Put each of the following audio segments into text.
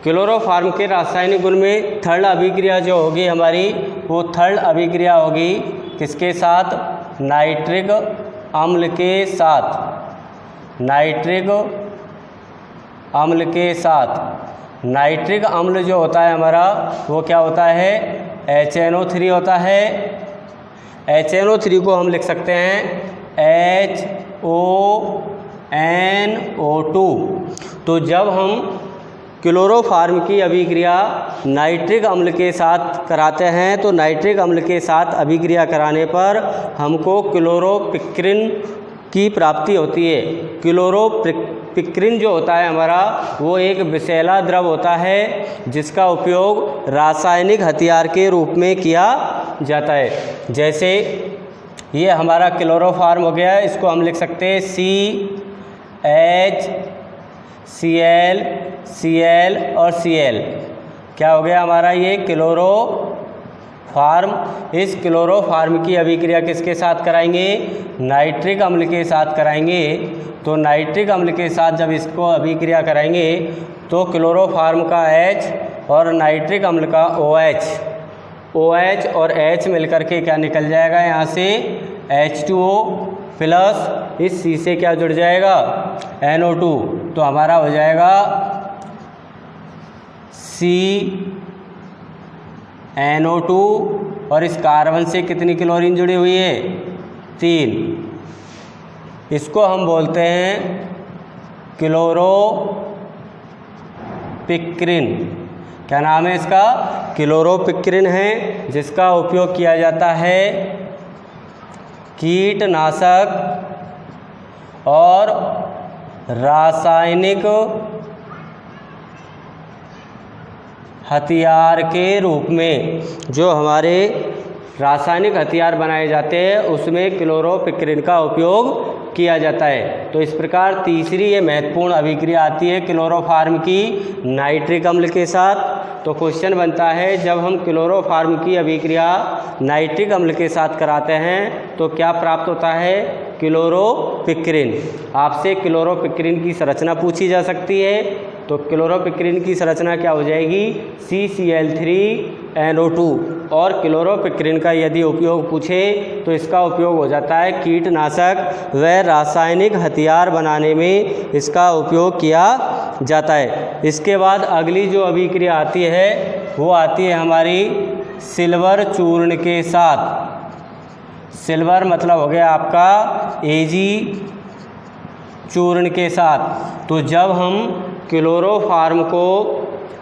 Chloroform के रासायनिक गुण में थर्ड अभिक्रिया जो होगी हमारी, वो थर्ड अभिक्रिया होगी किसके साथ? नाइट्रिक अम्ल के साथ। नाइट्रिक अम्ल के साथ। नाइट्रिक अम्ल जो होता है हमारा, वो क्या होता है? HNO3 होता है। HNO3 को हम लिख सकते हैं HONO2। तो जब हम क्लोरोफॉर्म की अभिक्रिया नाइट्रिक अम्ल के साथ कराते हैं, तो नाइट्रिक अम्ल के साथ अभिक्रिया कराने पर हमको क्लोरोपिक्रिन की प्राप्ति होती है। क्लोरोपिक्रिन जो होता है हमारा, वो एक विषैला द्रव होता है जिसका उपयोग रासायनिक हथियार के रूप में किया जाता है। जैसे ये हमारा क्लोरोफॉर्म हो गया, इसको हम लिख सकते हैं CH, Cl और Cl। क्या हो गया हमारा? ये क्लोरोफॉर्म। इस क्लोरोफॉर्म की अभिक्रिया किसके साथ कराएंगे? नाइट्रिक अम्ल के साथ कराएंगे। तो नाइट्रिक अम्ल के साथ जब इसको अभिक्रिया कराएंगे तो क्लोरोफॉर्म का H और नाइट्रिक अम्ल का OH और H मिलकर के क्या निकल जाएगा यहाँ से? H2O प्लस इस C से क्या जुड़ जाएगा? NO2। तो हमारा हो जाएगा CNO2 और इस कार्बन से कितनी क्लोरीन जुड़ी हुई है? 3। इसको हम बोलते हैं क्लोरोपिक्रिन। क्या नाम है इसका? क्लोरोपिक्रिन है, जिसका उपयोग किया जाता है कीटनाशक और रासायनिक हथियार के रूप में। जो हमारे रासायनिक हथियार बनाए जाते हैं उसमें क्लोरोपिक्रिन का उपयोग किया जाता है। तो इस प्रकार तीसरी ये महत्वपूर्ण अभिक्रिया आती है क्लोरोफॉर्म की नाइट्रिक अम्ल के साथ। तो क्वेश्चन बनता है, जब हम क्लोरोफॉर्म की अभिक्रिया नाइट्रिक अम्ल के साथ कराते हैं तो क्या प्राप्त होता है? क्लोरोपिक्रिन। आपसे क्लोरोपिक्रिन की संरचना पूछी जा सकती है। तो क्लोरोपिक्रिन की संरचना क्या हो जाएगी? CCl3NO2। और क्लोरोपिक्रिन का यदि उपयोग पूछे तो इसका उपयोग हो जाता है कीटनाशक व रासायनिक हथियार बनाने में इसका उपयोग किया जाता है। इसके बाद अगली जो अभिक्रिया आती है वो आती है हमारी सिल्वर चूर्ण के साथ। सिल्वर मतलब हो गया आपका Ag चूर्ण के साथ। तो जब हम क्लोरोफॉर्म को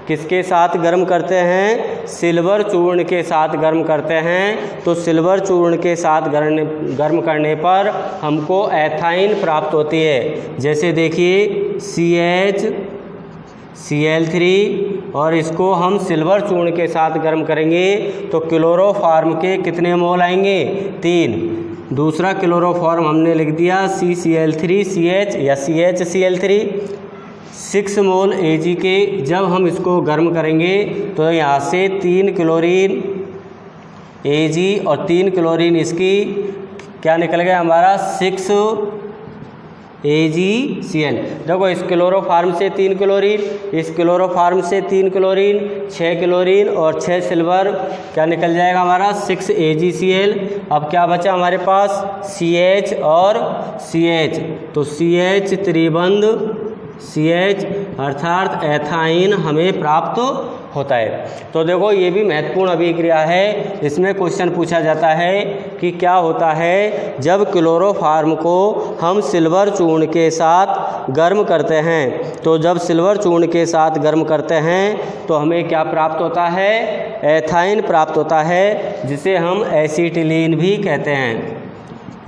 किसके साथ गर्म करते हैं? सिल्वर चूर्ण के साथ गर्म करते हैं। तो सिल्वर चूर्ण के साथ गर्म करने पर हमको एथाइन प्राप्त होती है। जैसे देखिए CHCl3 और इसको हम सिल्वर चूर्ण के साथ गर्म करेंगे तो क्लोरोफॉर्म के कितने मोल आएंगे? 3। दूसरा क्लोरोफॉर्म हमने लिख दिया CCl3CH या CHCl3, 6 मोल Ag के। जब हम इसको गर्म करेंगे तो यहाँ से 3 क्लोरीन Ag और 3 क्लोरीन इसकी क्या निकल गया हमारा? 6 AgCl। देखो इस क्लोरोफॉर्म से 3 क्लोरीन, इस क्लोरोफॉर्म से 3 क्लोरीन, 6 क्लोरीन और 6 सिल्वर, क्या निकल जाएगा हमारा? 6 AgCl। अब क्या बचा हमारे पास? CH और CH। तो CH त्रिबंध CH अर्थात एथाइन हमें प्राप्त होता है। तो देखो ये भी महत्वपूर्ण अभिक्रिया है। इसमें क्वेश्चन पूछा जाता है कि क्या होता है जब क्लोरोफॉर्म को हम सिल्वर चूर्ण के साथ गर्म करते हैं। तो जब सिल्वर चूर्ण के साथ गर्म करते हैं तो हमें क्या प्राप्त होता है? एथाइन प्राप्त होता है, जिसे हम एसीटिलीन भी कहते हैं।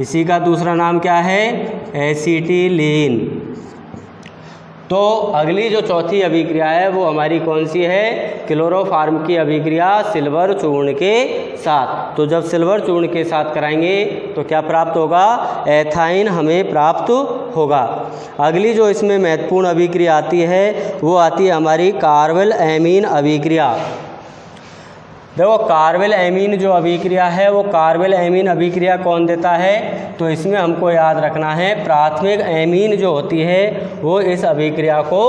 इसी का दूसरा नाम क्या है? एसीटिलीन। तो अगली जो चौथी अभिक्रिया है वो हमारी कौन सी है? क्लोरोफॉर्म की अभिक्रिया सिल्वर चूर्ण के साथ। तो जब सिल्वर चूर्ण के साथ कराएंगे तो क्या प्राप्त होगा? एथाइन हमें प्राप्त होगा। अगली जो इसमें महत्वपूर्ण अभिक्रिया आती है वो आती है हमारी कार्बल एमीन अभिक्रिया। देखो कार्बिल एमीन जो अभिक्रिया है वो कार्बिल एमीन अभिक्रिया कौन देता है, तो इसमें हमको याद रखना है प्राथमिक एमीन जो होती है वो इस अभिक्रिया को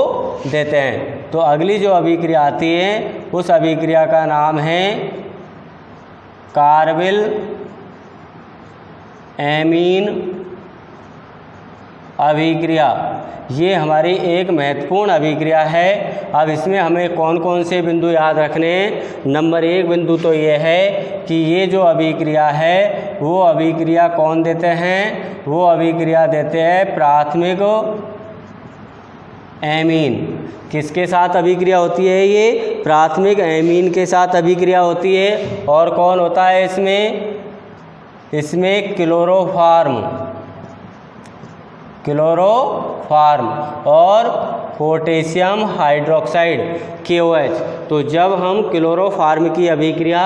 देते हैं। तो अगली जो अभिक्रिया आती है उस अभिक्रिया का नाम है कार्बिल एमीन अभिक्रिया। ये हमारी एक महत्वपूर्ण अभिक्रिया है। अब इसमें हमें कौन कौन से बिंदु याद रखने हैं। नंबर 1 बिंदु तो ये है कि ये जो अभिक्रिया है वो अभिक्रिया कौन देते हैं, वो अभिक्रिया देते हैं प्राथमिक एमीन। किसके साथ अभिक्रिया होती है, ये प्राथमिक एमीन के साथ अभिक्रिया होती है। और कौन होता है इसमें क्लोरोफार्म और पोटेशियम हाइड्रोक्साइड KOH। तो जब हम क्लोरोफार्म की अभिक्रिया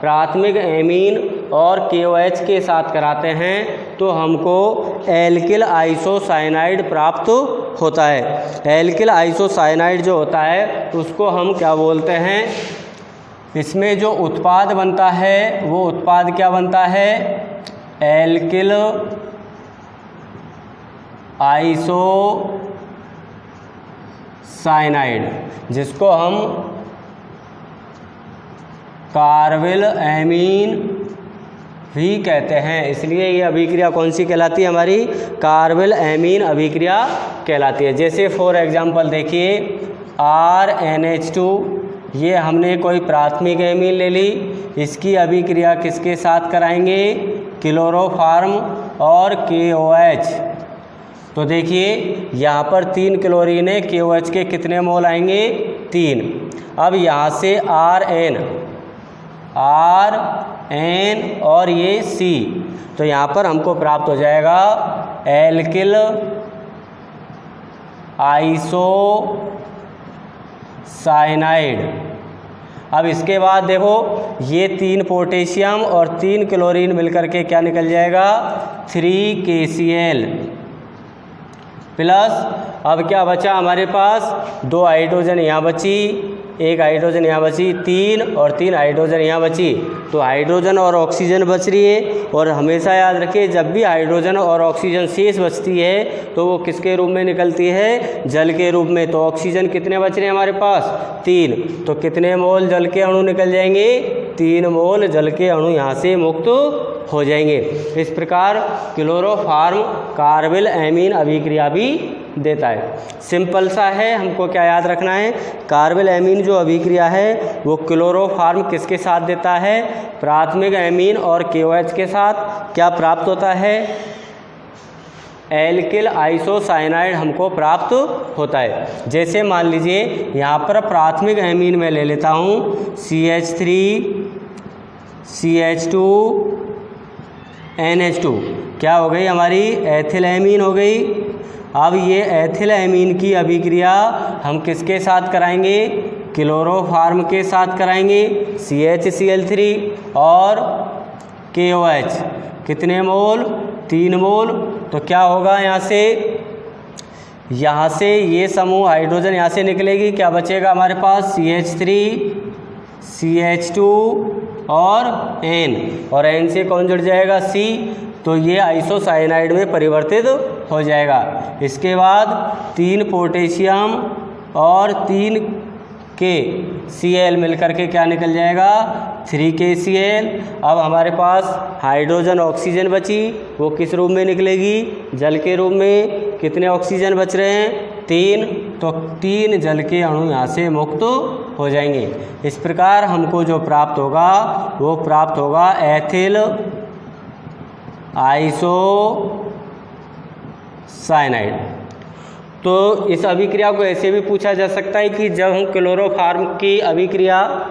प्राथमिक एमीन और KOH के साथ कराते हैं तो हमको एल्किल आइसोसाइनाइड प्राप्त होता है। एल्किल आइसोसाइनाइड जो होता है उसको हम क्या बोलते हैं, इसमें जो उत्पाद बनता है वो उत्पाद क्या बनता है, एल्किल आइसोसाइनाइड, जिसको हम कार्बिल एमीन भी कहते हैं। इसलिए ये अभिक्रिया कौन सी कहलाती है, हमारी कार्बिल एमीन अभिक्रिया कहलाती है। जैसे फॉर एग्जांपल देखिए RNH2, ये हमने कोई प्राथमिक एमीन ले ली, इसकी अभिक्रिया किसके साथ कराएंगे, क्लोरोफार्म और KOH। तो देखिए यहाँ पर 3 क्लोरीन है, KOH के कितने मोल आएंगे, 3। अब यहाँ से RN और ये C, तो यहाँ पर हमको प्राप्त हो जाएगा एल्किल आइसोसाइनाइड। अब इसके बाद देखो ये 3 पोटेशियम और 3 क्लोरीन मिलकर के क्या निकल जाएगा, 3KCl प्लस। अब क्या बचा हमारे पास, 2 हाइड्रोजन यहाँ बची, 1 हाइड्रोजन यहाँ बची, 3 और 3 हाइड्रोजन यहाँ बची। तो हाइड्रोजन और ऑक्सीजन बच रही है। और हमेशा याद रखिए जब भी हाइड्रोजन और ऑक्सीजन शेष बचती है तो वो किसके रूप में निकलती है, जल के रूप में। तो ऑक्सीजन कितने बच रहे हैं हमारे पास, 3। तो कितने मोल जल के अणु निकल जाएंगे, 3 मोल जल के अणु यहाँ से मुक्त हो जाएंगे। इस प्रकार क्लोरोफार्म कार्बिल एमीन अभिक्रिया भी देता है। सिंपल सा है, हमको क्या याद रखना है, कार्बिल एमीन जो अभिक्रिया है वो क्लोरोफार्म किसके साथ देता है, प्राथमिक एमीन और KOH के साथ क्या प्राप्त होता है, एल्किल आइसोसाइनाइड हमको प्राप्त होता है। जैसे मान लीजिए यहाँ पर प्राथमिक एमीन में ले लेता हूँ CH3 CH2 NH2, क्या हो गई हमारी, एथिल एमीन हो गई। अब ये एथिल एमीन की अभिक्रिया हम किसके साथ कराएंगे, क्लोरोफार्म के साथ कराएंगे, CHCl3 और KOH कितने मोल, 3 मोल। तो क्या होगा, यहाँ से ये समूह हाइड्रोजन यहाँ से निकलेगी, क्या बचेगा हमारे पास, CH3 CH2 और N, और N से कौन जुड़ जाएगा, C। तो ये आइसोसाइनाइड में परिवर्तित हो जाएगा। इसके बाद 3 पोटेशियम और 3 KCl मिलकर के क्या निकल जाएगा, 3KCl। अब हमारे पास हाइड्रोजन ऑक्सीजन बची, वो किस रूप में निकलेगी, जल के रूप में। कितने ऑक्सीजन बच रहे हैं, 3। तो 3 जल के अणु यहाँ से मुक्त हो जाएंगे। इस प्रकार हमको जो प्राप्त होगा वो प्राप्त होगा एथिल आइसोसाइनाइड। तो इस अभिक्रिया को ऐसे भी पूछा जा सकता है कि जब हम क्लोरोफार्म की अभिक्रिया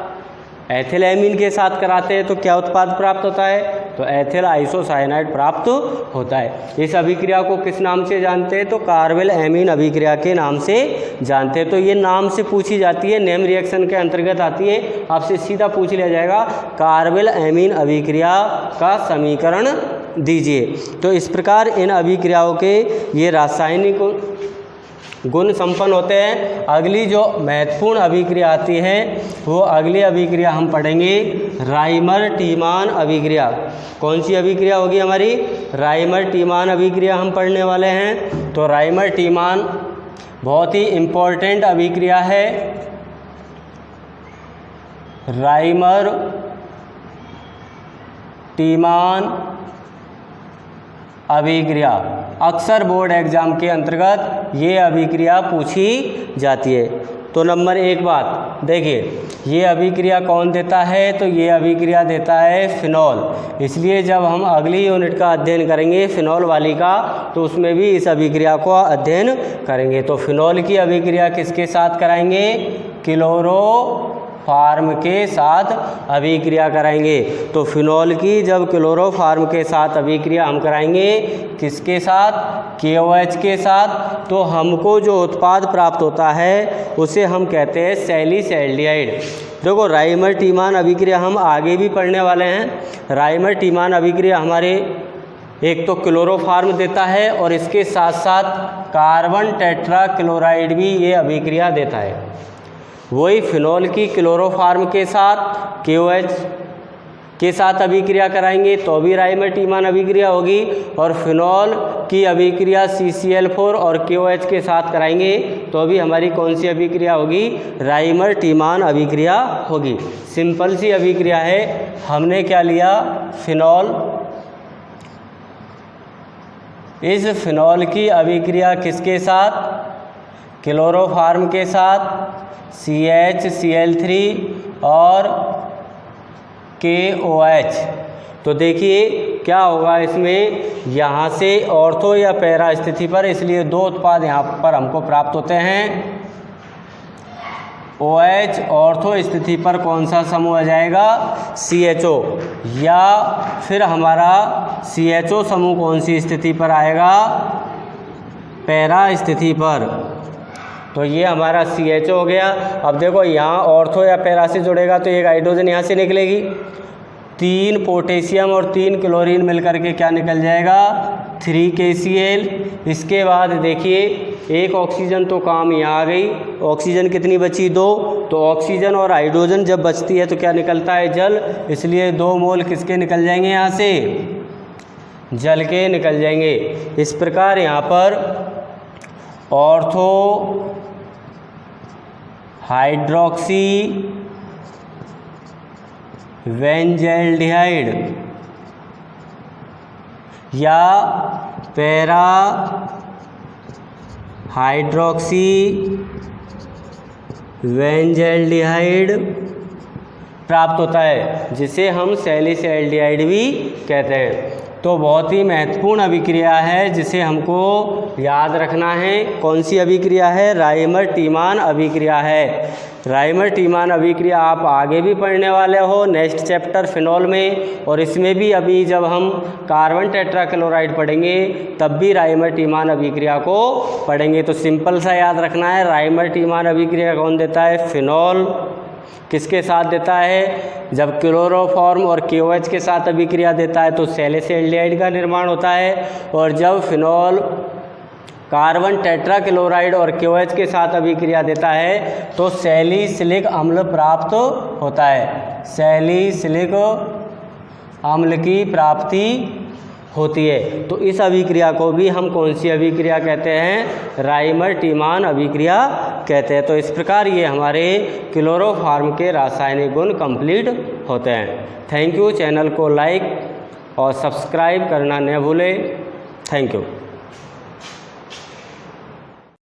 एथिल एमीन के साथ कराते हैं तो क्या उत्पाद प्राप्त होता है, तो एथिल आइसोसाइनाइड प्राप्त होता है। इस अभिक्रिया को किस नाम से जानते हैं, तो कार्बिल एमीन अभिक्रिया के नाम से जानते हैं। तो ये नाम से पूछी जाती है, नेम रिएक्शन के अंतर्गत आती है। आपसे सीधा पूछ लिया जाएगा कार्बिल एमीन अभिक्रिया का समीकरण दीजिए। तो इस प्रकार इन अभिक्रियाओं के ये रासायनिक गुण संपन्न होते हैं। अगली जो महत्वपूर्ण अभिक्रिया आती है वो अगली अभिक्रिया हम पढ़ेंगे राइमर टीमान अभिक्रिया। कौन सी अभिक्रिया होगी हमारी? राइमर टीमान अभिक्रिया हम पढ़ने वाले हैं। तो राइमर टीमान बहुत ही इम्पोर्टेंट अभिक्रिया है। राइमर टीमान अभिक्रिया अक्सर बोर्ड एग्जाम के अंतर्गत ये अभिक्रिया पूछी जाती है। तो नंबर एक बात देखिए, ये अभिक्रिया कौन देता है? तो ये अभिक्रिया देता है फिनॉल। इसलिए जब हम अगली यूनिट का अध्ययन करेंगे फिनॉल वाली का, तो उसमें भी इस अभिक्रिया को अध्ययन करेंगे। तो फिनॉल की अभिक्रिया किसके साथ कराएंगे? क्लोरोफार्म के साथ अभिक्रिया कराएंगे। तो फिनॉल की जब क्लोरोफार्म के साथ अभिक्रिया हम कराएंगे, किसके साथ? KOH के साथ, तो हमको जो उत्पाद प्राप्त होता है उसे हम कहते हैं सैलिसैल्डिहाइड। देखो राइमर टीमान अभिक्रिया हम आगे भी पढ़ने वाले हैं। राइमर टीमान अभिक्रिया हमारे एक तो क्लोरोफार्म देता है और इसके साथ साथ कार्बन टेट्रा क्लोराइड भी ये अभिक्रिया देता है। वही फिनॉल की क्लोरोफार्म के साथ KOH के साथ अभिक्रिया कराएंगे तो भी राइमर टीमान अभिक्रिया होगी, और फिनॉल की अभिक्रिया CCl4 और KOH के साथ कराएंगे तो भी हमारी कौन सी अभिक्रिया होगी? राइमर टीमान अभिक्रिया होगी। सिंपल सी अभिक्रिया है। हमने क्या लिया? फिनॉल। इस फिनॉल की अभिक्रिया किसके साथ? क्लोरोफार्म के साथ CHCl3 और KOH। तो देखिए क्या होगा इसमें, यहाँ से ऑर्थो या पैरा स्थिति पर, इसलिए दो उत्पाद यहाँ पर हमको प्राप्त होते हैं। OH ऑर्थो स्थिति पर कौन सा समूह आ जाएगा? CHO। या फिर हमारा CHO समूह कौन सी स्थिति पर आएगा? पैरा स्थिति पर। तो ये हमारा CHO हो गया। अब देखो यहाँ ऑर्थो या पैरा से जुड़ेगा तो एक हाइड्रोजन यहाँ से निकलेगी, 3 पोटेशियम और 3 क्लोरीन मिलकर के क्या निकल जाएगा? 3KCl। इसके बाद देखिए एक ऑक्सीजन तो काम यहाँ आ गई, ऑक्सीजन कितनी बची? 2। तो ऑक्सीजन और हाइड्रोजन जब बचती है तो क्या निकलता है? जल। इसलिए 2 मोल किसके निकल जाएंगे? यहाँ से जल के निकल जाएंगे। इस प्रकार यहाँ पर ऑर्थो हाइड्रोक्सी बेंजल्डिहाइड या पैरा हाइड्रोक्सी बेंजल्डिहाइड प्राप्त होता है, जिसे हम सैलिसैल्डिहाइड भी कहते हैं। तो बहुत ही महत्वपूर्ण अभिक्रिया है जिसे हमको याद रखना है। कौन सी अभिक्रिया है? राइमर टीमान अभिक्रिया है। राइमर टीमान अभिक्रिया आप आगे भी पढ़ने वाले हो नेक्स्ट चैप्टर फिनॉल में, और इसमें भी अभी जब हम कार्बन टेट्राक्लोराइड पढ़ेंगे तब भी राइमर टीमान अभिक्रिया को पढ़ेंगे। तो सिंपल सा याद रखना है, राइमर टीमान अभिक्रिया कौन देता है? फिनॉल। किसके साथ देता है? जब क्लोरोफॉर्म और KOH के साथ अभिक्रिया देता है तो सैलिसैल्डिहाइड का निर्माण होता है, और जब फिनॉल कार्बन टेट्राक्लोराइड और KOH के साथ अभिक्रिया देता है तो सैलिसिलिक अम्ल प्राप्त होता है। सैलिसिलिक अम्ल की प्राप्ति होती है। तो इस अभिक्रिया को भी हम कौन सी अभिक्रिया कहते हैं? राइमर टीमान अभिक्रिया कहते हैं। तो इस प्रकार ये हमारे क्लोरोफार्म के रासायनिक गुण कंप्लीट होते हैं। Thank you. चैनल को लाइक और सब्सक्राइब करना न भूलें। Thank you.